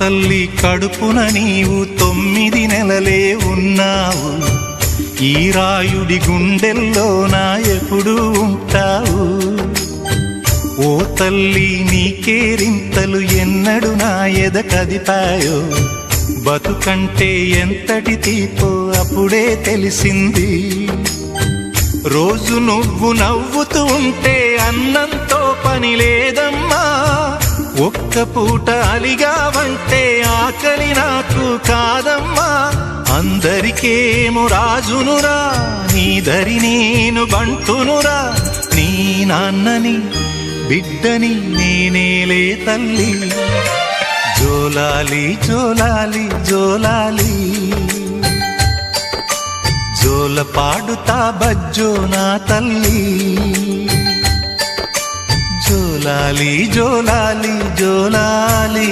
తల్లి కడుపున నీవు 9 నెలలే ఉన్నావు, ఈ రాయుడి గుండెల్లో నా ఎప్పుడు ఉంటావు. ఓ తల్లి నీ కేరింతలు ఎన్నడు నా ఎద కదిపాయో, బతుకంటే ఎంతటి తీపో అప్పుడే తెలిసింది. రోజు నువ్వు నవ్వుతూ ఉంటే అన్నంతో పని లేదమ్మా, ఒక్క పూట అలిగావంటే ఆకలి నాకు కాదమ్మా. అందరికేమో రాజునురా, నీ దరి నేను బంటునురా, నీ నాన్నని బిడ్డని నేనేలే తల్లి. జోలాలి జోలాలి జోలాలి, జోల పాడుతా బజ్జో నా తల్లి. జోలాలి జోలాలి జోలాలి.